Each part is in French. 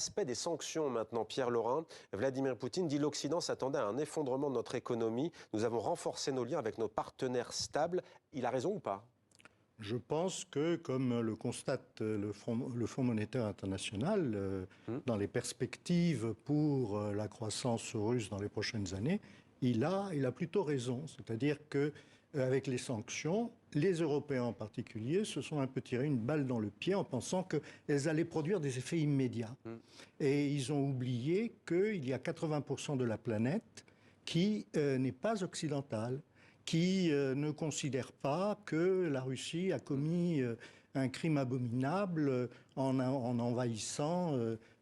Aspect des sanctions maintenant, Pierre Laurin. Vladimir Poutine dit l'Occident s'attendait à un effondrement de notre économie. Nous avons renforcé nos liens avec nos partenaires stables. Il a raison ou pas? Je pense que, comme le constate le Fonds monétaire international, dans les perspectives pour la croissance russe dans les prochaines années, il a plutôt raison. C'est-à-dire qu'avec les sanctions, les Européens en particulier se sont un peu tirés une balle dans le pied en pensant qu'elles allaient produire des effets immédiats. Et ils ont oublié qu'il y a 80% de la planète qui n'est pas occidentale, qui ne considère pas que la Russie a commis un crime abominable en envahissant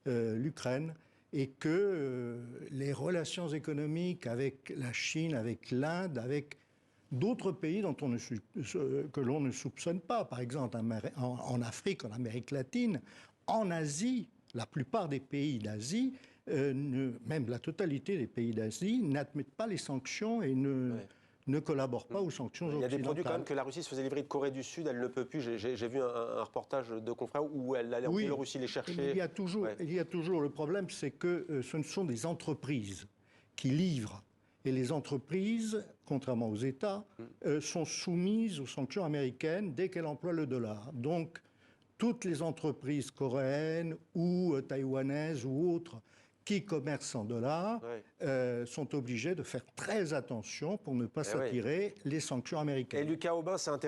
l'Ukraine et que les relations économiques avec la Chine, avec l'Inde, avec d'autres pays que l'on ne soupçonne pas, par exemple en Afrique, en Amérique latine, en Asie, la plupart des pays d'Asie, même la totalité des pays d'Asie, n'admettent pas les sanctions et ne collabore pas aux sanctions occidentales. Il y a des produits quand même que la Russie se faisait livrer de Corée du Sud, elle ne peut plus. J'ai vu un reportage de confrères où elle allait en Biélorussie les chercher. Il y a toujours le problème, c'est que ce ne sont des entreprises qui livrent. Et les entreprises, contrairement aux États, sont soumises aux sanctions américaines dès qu'elles emploient le dollar. Donc, toutes les entreprises coréennes ou taïwanaises ou autres qui commercent en dollars sont obligés de faire très attention pour ne pas s'attirer les sanctions américaines. Et Lucas Aubin, c'est intéressant.